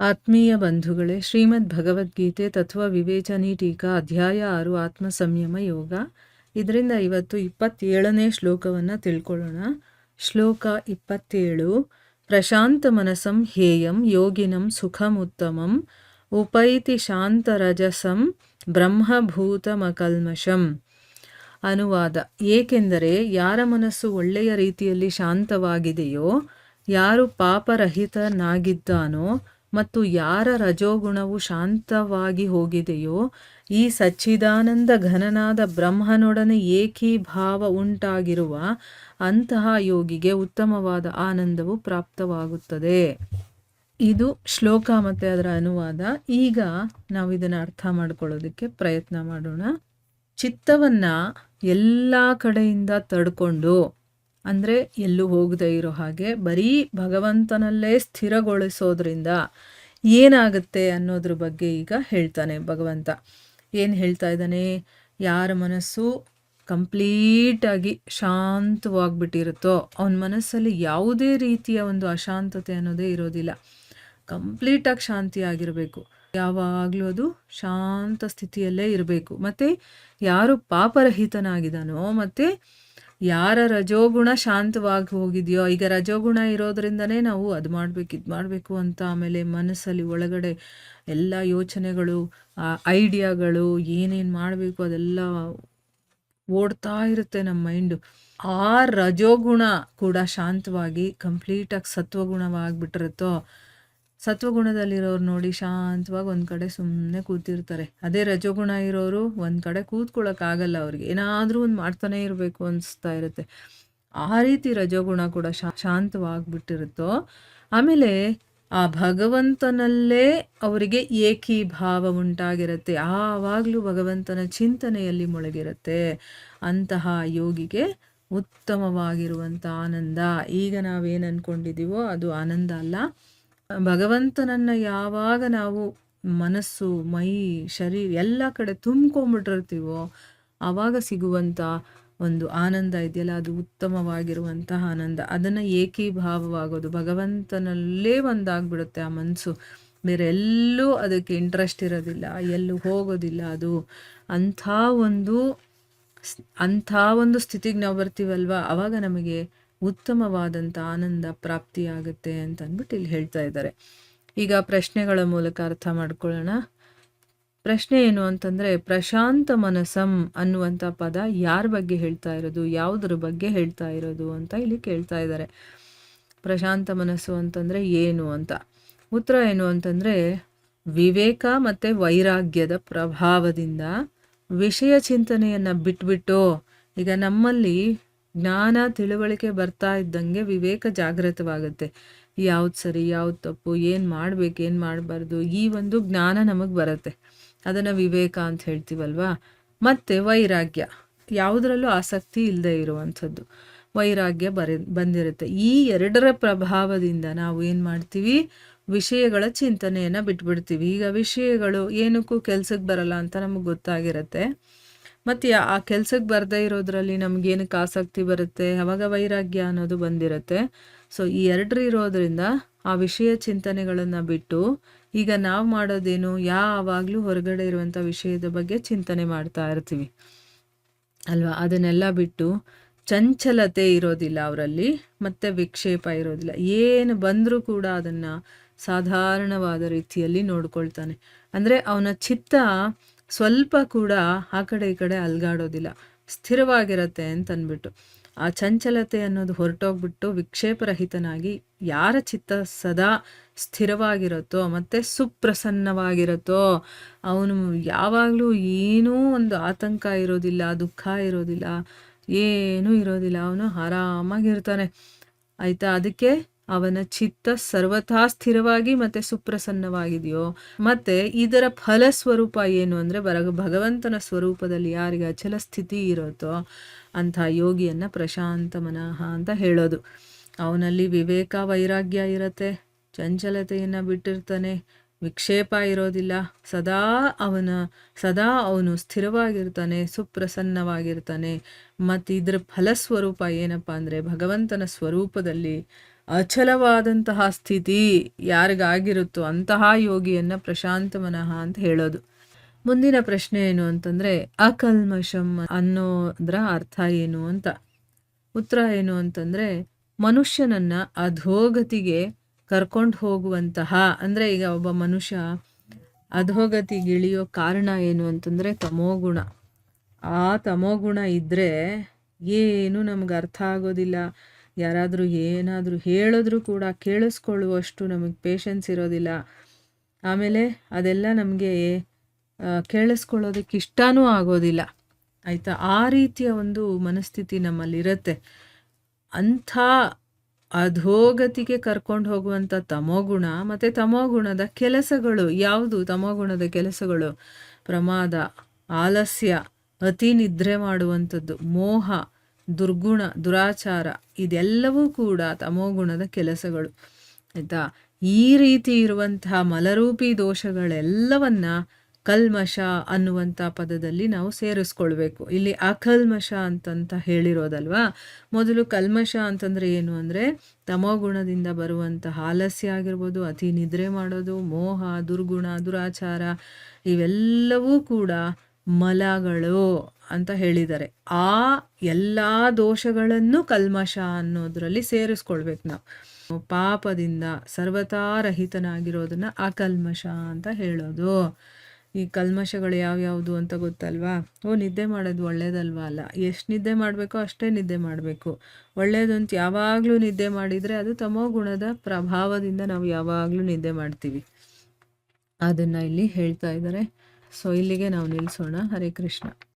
ಆತ್ಮೀಯ ಬಂಧುಗಳೇ, ಶ್ರೀಮದ್ ಭಗವದ್ಗೀತೆ ತತ್ವ ವಿವೇಚನಿ ಟೀಕಾ ಅಧ್ಯಾಯ 6 ಆತ್ಮ ಸಂಯಮ ಯೋಗ. ಇದರಿಂದ ಇವತ್ತು 27ನೇ ಶ್ಲೋಕವನ್ನು ತಿಳ್ಕೊಳ್ಳೋಣ. ಶ್ಲೋಕ 27. ಪ್ರಶಾಂತ ಮನಸಂ ಹೇಯಂ ಯೋಗಿನಂ ಸುಖಮುತ್ತಮಂ ಉಪೈತಿ ಶಾಂತರಜಸಂ ಬ್ರಹ್ಮಭೂತಮಕಲ್ಮಷಂ. ಅನುವಾದ: ಏಕೆಂದರೆ ಯಾರ ಮನಸ್ಸು ಒಳ್ಳೆಯ ರೀತಿಯಲ್ಲಿ ಶಾಂತವಾಗಿದೆಯೋ, ಯಾರು ಪಾಪರಹಿತನಾಗಿದ್ದಾನೋ ಮತ್ತು ಯಾರ ರಜೋಗುಣವು ಶಾಂತವಾಗಿ ಹೋಗಿದೆಯೋ, ಈ ಸಚ್ಚಿದಾನಂದ ಘನನಾದ ಬ್ರಹ್ಮನೊಡನೆ ಏಕೀಭಾವ ಉಂಟಾಗಿರುವ ಅಂತಹ ಯೋಗಿಗೆ ಉತ್ತಮವಾದ ಆನಂದವು ಪ್ರಾಪ್ತವಾಗುತ್ತದೆ. ಇದು ಶ್ಲೋಕ ಮತ್ತು ಅದರ ಅನುವಾದ. ಈಗ ನಾವು ಇದನ್ನು ಅರ್ಥ ಮಾಡ್ಕೊಳ್ಳೋದಕ್ಕೆ ಪ್ರಯತ್ನ ಮಾಡೋಣ. ಚಿತ್ತವನ್ನು ಎಲ್ಲ ಕಡೆಯಿಂದ ತಡ್ಕೊಂಡು, ಅಂದರೆ ಎಲ್ಲೂ ಹೋಗದೆ ಇರೋ ಹಾಗೆ ಬರೀ ಭಗವಂತನಲ್ಲೇ ಸ್ಥಿರಗೊಳಿಸೋದ್ರಿಂದ ಏನಾಗುತ್ತೆ ಅನ್ನೋದ್ರ ಬಗ್ಗೆ ಈಗ ಹೇಳ್ತಾನೆ ಭಗವಂತ. ಏನು ಹೇಳ್ತಾ ಇದ್ದಾನೆ? ಯಾರ ಮನಸ್ಸು ಕಂಪ್ಲೀಟಾಗಿ ಶಾಂತವಾಗಿಬಿಟ್ಟಿರುತ್ತೋ ಅವನ ಮನಸ್ಸಲ್ಲಿ ಯಾವುದೇ ರೀತಿಯ ಒಂದು ಅಶಾಂತತೆ ಅನ್ನೋದೇ ಇರೋದಿಲ್ಲ. ಕಂಪ್ಲೀಟಾಗಿ ಶಾಂತಿಯಾಗಿರಬೇಕು, ಯಾವಾಗಲೂ ಅದು ಶಾಂತ ಸ್ಥಿತಿಯಲ್ಲೇ ಇರಬೇಕು. ಮತ್ತು ಯಾರು ಪಾಪರಹಿತನಾಗಿದ್ದಾನೋ ಮತ್ತು ಯಾರ ರಜೋಗುಣ ಶಾಂತವಾಗಿ ಹೋಗಿದೆಯೋ, ಈಗ ರಜೋಗುಣ ಇರೋದ್ರಿಂದನೇ ನಾವು ಅದು ಮಾಡಬೇಕು ಇದು ಮಾಡಬೇಕು ಅಂತ ಆಮೇಲೆ ಮನಸ್ಸಲ್ಲಿ ಒಳಗಡೆ ಎಲ್ಲ ಯೋಚನೆಗಳು, ಐಡಿಯಾಗಳು, ಏನೇನು ಮಾಡಬೇಕು ಅದೆಲ್ಲ ಓಡ್ತಾ ಇರುತ್ತೆ ನಮ್ಮ ಮೈಂಡು. ಆ ರಜೋಗುಣ ಕೂಡ ಶಾಂತವಾಗಿ ಕಂಪ್ಲೀಟಾಗಿ ಸತ್ವಗುಣವಾಗಿಬಿಟ್ಟಿರುತ್ತೋ, ಸತ್ವಗುಣದಲ್ಲಿರೋರು ನೋಡಿ ಶಾಂತವಾಗಿ ಒಂದು ಕಡೆ ಸುಮ್ಮನೆ ಕೂತಿರ್ತಾರೆ. ಅದೇ ರಜೋಗುಣ ಇರೋರು ಒಂದು ಕಡೆ ಕೂತ್ಕೊಳ್ಳೋಕ್ಕಾಗಲ್ಲ, ಅವ್ರಿಗೆ ಏನಾದರೂ ಒಂದು ಮಾಡ್ತಾನೆ ಇರಬೇಕು ಅನಿಸ್ತಾ ಇರುತ್ತೆ. ಆ ರೀತಿ ರಜೋಗುಣ ಕೂಡ ಶಾಂತವಾಗಿಬಿಟ್ಟಿರುತ್ತೋ, ಆಮೇಲೆ ಆ ಭಗವಂತನಲ್ಲೇ ಅವರಿಗೆ ಏಕೀಭಾವ ಉಂಟಾಗಿರುತ್ತೆ. ಆವಾಗಲೂ ಭಗವಂತನ ಚಿಂತನೆಯಲ್ಲಿ ಮುಳುಗಿರುತ್ತೆ. ಅಂತಹ ಯೋಗಿಗೆ ಉತ್ತಮವಾಗಿರುವಂಥ ಆನಂದ. ಈಗ ನಾವೇನು ಅಂದ್ಕೊಂಡಿದ್ದೀವೋ ಅದು ಆನಂದ ಅಲ್ಲ. ಭಗವಂತನನ್ನು ಯಾವಾಗ ನಾವು ಮನಸ್ಸು, ಮೈ, ಶರೀರ ಎಲ್ಲ ಕಡೆ ತುಂಬ್ಕೊಂಬಿಟ್ಟಿರ್ತೀವೋ ಆವಾಗ ಸಿಗುವಂಥ ಒಂದು ಆನಂದ ಇದೆಯಲ್ಲ, ಅದು ಉತ್ತಮವಾಗಿರುವಂತಹ ಆನಂದ. ಅದನ್ನು ಏಕೀಭಾವವಾಗೋದು, ಭಗವಂತನಲ್ಲೇ ಒಂದಾಗ್ಬಿಡುತ್ತೆ ಆ ಮನಸ್ಸು. ಬೇರೆ ಎಲ್ಲೂ ಅದಕ್ಕೆ ಇಂಟ್ರೆಸ್ಟ್ ಇರೋದಿಲ್ಲ, ಎಲ್ಲೂ ಹೋಗೋದಿಲ್ಲ ಅದು. ಅಂಥ ಒಂದು ಸ್ಥಿತಿಗೆ ನಾವು ಬರ್ತೀವಲ್ವ, ಆವಾಗ ನಮಗೆ ಉತ್ತಮವಾದಂಥ ಆನಂದ ಪ್ರಾಪ್ತಿಯಾಗುತ್ತೆ ಅಂತ ಅಂದ್ಬಿಟ್ಟು ಇಲ್ಲಿ ಹೇಳ್ತಾ ಇದ್ದಾರೆ. ಈಗ ಪ್ರಶ್ನೆಗಳ ಮೂಲಕ ಅರ್ಥ ಮಾಡ್ಕೊಳ್ಳೋಣ. ಪ್ರಶ್ನೆ ಏನು ಅಂತಂದರೆ, ಪ್ರಶಾಂತ ಮನಸಂ ಅನ್ನುವಂಥ ಪದ ಯಾರ ಬಗ್ಗೆ ಹೇಳ್ತಾ ಇರೋದು, ಯಾವುದ್ರ ಬಗ್ಗೆ ಹೇಳ್ತಾ ಇರೋದು ಅಂತ ಇಲ್ಲಿ ಕೇಳ್ತಾ ಇದ್ದಾರೆ. ಪ್ರಶಾಂತ ಮನಸ್ಸು ಅಂತಂದರೆ ಏನು ಅಂತ. ಉತ್ತರ ಏನು ಅಂತಂದರೆ, ವಿವೇಕ ಮತ್ತು ವೈರಾಗ್ಯದ ಪ್ರಭಾವದಿಂದ ವಿಷಯ ಚಿಂತನೆಯನ್ನು ಬಿಟ್ಬಿಟ್ಟು, ಈಗ ನಮ್ಮಲ್ಲಿ ಜ್ಞಾನ ತಿಳುವಳಿಕೆ ಬರ್ತಾ ಇದ್ದಂಗೆ ವಿವೇಕ ಜಾಗೃತವಾಗುತ್ತೆ. ಯಾವ್ದು ಸರಿ ಯಾವ್ದು ತಪ್ಪು, ಏನು ಮಾಡಬೇಕು ಏನು ಮಾಡಬಾರ್ದು, ಈ ಒಂದು ಜ್ಞಾನ ನಮಗೆ ಬರುತ್ತೆ. ಅದನ್ನು ವಿವೇಕ ಅಂತ ಹೇಳ್ತೀವಲ್ವಾ. ಮತ್ತು ವೈರಾಗ್ಯ, ಯಾವುದರಲ್ಲೂ ಆಸಕ್ತಿ ಇಲ್ಲದೆ ಇರುವಂಥದ್ದು ವೈರಾಗ್ಯ ಬಂದಿರುತ್ತೆ. ಈ ಎರಡರ ಪ್ರಭಾವದಿಂದ ನಾವು ಏನು ಮಾಡ್ತೀವಿ, ವಿಷಯಗಳ ಚಿಂತನೆಯನ್ನು ಬಿಟ್ಬಿಡ್ತೀವಿ. ಈಗ ವಿಷಯಗಳು ಏನಕ್ಕೂ ಕೆಲ್ಸಕ್ಕೆ ಬರಲ್ಲ ಅಂತ ನಮಗೆ ಗೊತ್ತಾಗಿರುತ್ತೆ. ಮತ್ತು ಆ ಕೆಲ್ಸಕ್ಕೆ ಬರದೇ ಇರೋದ್ರಲ್ಲಿ ನಮಗೇನಕ್ಕೆ ಆಸಕ್ತಿ ಬರುತ್ತೆ, ಅವಾಗ ವೈರಾಗ್ಯ ಅನ್ನೋದು ಬಂದಿರುತ್ತೆ. ಸೊ ಈ ಎರಡರು ಇರೋದ್ರಿಂದ ಆ ವಿಷಯ ಚಿಂತನೆಗಳನ್ನು ಬಿಟ್ಟು ಈಗ ನಾವು ಮಾಡೋದೇನು, ಯಾವಾಗಲೂ ಹೊರಗಡೆ ಇರುವಂಥ ವಿಷಯದ ಬಗ್ಗೆ ಚಿಂತನೆ ಮಾಡ್ತಾ ಇರ್ತೀವಿ ಅಲ್ವಾ. ಅದನ್ನೆಲ್ಲ ಬಿಟ್ಟು ಚಂಚಲತೆ ಇರೋದಿಲ್ಲ ಅವರಲ್ಲಿ, ಮತ್ತು ವಿಕ್ಷೇಪ ಇರೋದಿಲ್ಲ. ಏನು ಬಂದರೂ ಕೂಡ ಅದನ್ನು ಸಾಧಾರಣವಾದ ರೀತಿಯಲ್ಲಿ ನೋಡ್ಕೊಳ್ತಾನೆ. ಅಂದರೆ ಅವನ ಚಿತ್ತ ಸ್ವಲ್ಪ ಕೂಡ ಆ ಕಡೆ ಈ ಕಡೆ ಅಲ್ಗಾಡೋದಿಲ್ಲ, ಸ್ಥಿರವಾಗಿರುತ್ತೆ ಅಂತಂದ್ಬಿಟ್ಟು. ಆ ಚಂಚಲತೆ ಅನ್ನೋದು ಹೊರಟೋಗ್ಬಿಟ್ಟು ವಿಕ್ಷೇಪರಹಿತನಾಗಿ ಯಾರ ಚಿತ್ತ ಸದಾ ಸ್ಥಿರವಾಗಿರುತ್ತೋ ಮತ್ತು ಸುಪ್ರಸನ್ನವಾಗಿರುತ್ತೋ, ಅವನು ಯಾವಾಗಲೂ ಏನೂ ಒಂದು ಆತಂಕ ಇರೋದಿಲ್ಲ, ದುಃಖ ಇರೋದಿಲ್ಲ, ಏನೂ ಇರೋದಿಲ್ಲ, ಅವನು ಆರಾಮಾಗಿರ್ತಾನೆ ಆಯಿತಾ. ಅದಕ್ಕೆ ಅವನ ಚಿತ್ತ ಸರ್ವಥಾ ಸ್ಥಿರವಾಗಿ ಮತ್ತು ಸುಪ್ರಸನ್ನವಾಗಿದೆಯೋ. ಮತ್ತು ಇದರ ಫಲಸ್ವರೂಪ ಏನು ಅಂದರೆ, ಭಗವಂತನ ಸ್ವರೂಪದಲ್ಲಿ ಯಾರಿಗೆ ಅಚಲ ಸ್ಥಿತಿ ಇರುತ್ತೋ ಅಂಥ ಯೋಗಿಯನ್ನು ಪ್ರಶಾಂತ ಮನಃ ಅಂತ ಹೇಳೋದು. ಅವನಲ್ಲಿ ವಿವೇಕ ವೈರಾಗ್ಯ ಇರುತ್ತೆ, ಚಂಚಲತೆಯನ್ನು ಬಿಟ್ಟಿರ್ತಾನೆ, ವಿಕ್ಷೇಪ ಇರೋದಿಲ್ಲ, ಸದಾ ಅವನು ಸ್ಥಿರವಾಗಿರ್ತಾನೆ, ಸುಪ್ರಸನ್ನವಾಗಿರ್ತಾನೆ. ಮತ್ತು ಇದರ ಫಲಸ್ವರೂಪ ಏನಪ್ಪ ಅಂದರೆ, ಭಗವಂತನ ಸ್ವರೂಪದಲ್ಲಿ ಅಚಲವಾದಂತಹ ಸ್ಥಿತಿ ಯಾರಿಗಾಗಿರುತ್ತೋ ಅಂತಹ ಯೋಗಿಯನ್ನು ಪ್ರಶಾಂತ ಮನಃ ಅಂತ ಹೇಳೋದು. ಮುಂದಿನ ಪ್ರಶ್ನೆ ಏನು ಅಂತಂದರೆ, ಅಕಲ್ಮಷಂ ಅನ್ನೋದರ ಅರ್ಥ ಏನು ಅಂತ. ಉತ್ತರ ಏನು ಅಂತಂದರೆ, ಮನುಷ್ಯನನ್ನು ಅಧೋಗತಿಗೆ ಕರ್ಕೊಂಡು ಹೋಗುವಂತಹ, ಅಂದರೆ ಈಗ ಒಬ್ಬ ಮನುಷ್ಯ ಅಧೋಗತಿಗಿಳಿಯೋ ಕಾರಣ ಏನು ಅಂತಂದರೆ ತಮೋಗುಣ. ಆ ತಮೋಗುಣ ಇದ್ದರೆ ಏನು ನಮ್ಗೆ ಅರ್ಥ ಆಗೋದಿಲ್ಲ. ಯಾರಾದರೂ ಏನಾದರೂ ಹೇಳಿದ್ರೂ ಕೂಡ ಕೇಳಿಸ್ಕೊಳ್ಳುವಷ್ಟು ನಮಗೆ ಪೇಷನ್ಸ್ ಇರೋದಿಲ್ಲ. ಆಮೇಲೆ ಅದೆಲ್ಲ ನಮಗೆ ಕೇಳಿಸ್ಕೊಳ್ಳೋದಕ್ಕೆ ಇಷ್ಟನೂ ಆಗೋದಿಲ್ಲ, ಆಯಿತಾ. ಆ ರೀತಿಯ ಒಂದು ಮನಸ್ಥಿತಿ ನಮ್ಮಲ್ಲಿರುತ್ತೆ. ಅಂಥ ಅಧೋಗತಿಗೆ ಕರ್ಕೊಂಡು ಹೋಗುವಂಥ ತಮೋಗುಣ ಮತ್ತು ತಮೋಗುಣದ ಕೆಲಸಗಳು ಯಾವುದು? ತಮೋಗುಣದ ಕೆಲಸಗಳು ಪ್ರಮಾದ, ಆಲಸ್ಯ, ಅತಿ ನಿದ್ರೆ ಮಾಡುವಂಥದ್ದು, ಮೋಹ, ದುರ್ಗುಣ, ದುರಾಚಾರ, ಇದೆಲ್ಲವೂ ಕೂಡ ತಮೋಗುಣದ ಕೆಲಸಗಳು, ಆಯಿತಾ. ಈ ರೀತಿ ಇರುವಂತಹ ಮಲರೂಪಿ ದೋಷಗಳೆಲ್ಲವನ್ನ ಕಲ್ಮಶ ಅನ್ನುವಂಥ ಪದದಲ್ಲಿ ನಾವು ಸೇರಿಸ್ಕೊಳ್ಬೇಕು. ಇಲ್ಲಿ ಅಕಲ್ಮಶ ಅಂತಂತ ಹೇಳಿರೋದಲ್ವಾ. ಮೊದಲು ಕಲ್ಮಶ ಅಂತಂದರೆ ಏನು ಅಂದರೆ ತಮೋಗುಣದಿಂದ ಬರುವಂತಹ ಆಲಸ್ಯ ಆಗಿರ್ಬೋದು, ಅತಿ ನಿದ್ರೆ ಮಾಡೋದು, ಮೋಹ, ದುರ್ಗುಣ, ದುರಾಚಾರ, ಇವೆಲ್ಲವೂ ಕೂಡ ಮಲಗಳು ಅಂತ ಹೇಳಿದ್ದಾರೆ. ಆ ಎಲ್ಲ ದೋಷಗಳನ್ನು ಕಲ್ಮಶ ಅನ್ನೋದರಲ್ಲಿ ಸೇರಿಸ್ಕೊಳ್ಬೇಕು ನಾವು. ಪಾಪದಿಂದ ಸರ್ವತಾ ರಹಿತನಾಗಿರೋದನ್ನ ಅಕಲ್ಮಶ ಅಂತ ಹೇಳೋದು. ಈ ಕಲ್ಮಶಗಳು ಯಾವ್ಯಾವುದು ಅಂತ ಗೊತ್ತಲ್ವಾ? ನಿದ್ದೆ ಮಾಡೋದು ಒಳ್ಳೇದಲ್ವಾ? ಅಲ್ಲ, ಎಷ್ಟು ನಿದ್ದೆ ಮಾಡಬೇಕೋ ಅಷ್ಟೇ ನಿದ್ದೆ ಮಾಡಬೇಕು. ಒಳ್ಳೇದು ಅಂತ ಯಾವಾಗಲೂ ನಿದ್ದೆ ಮಾಡಿದರೆ ಅದು ತಮೋ ಗುಣದ ಪ್ರಭಾವದಿಂದ ನಾವು ಯಾವಾಗಲೂ ನಿದ್ದೆ ಮಾಡ್ತೀವಿ. ಅದನ್ನು ಇಲ್ಲಿ ಹೇಳ್ತಾ ಇದ್ದಾರೆ. ಸೊ ಇಲ್ಲಿಗೆ ನಾವು ನಿಲ್ಲಿಸೋಣ. ಹರೇ ಕೃಷ್ಣ.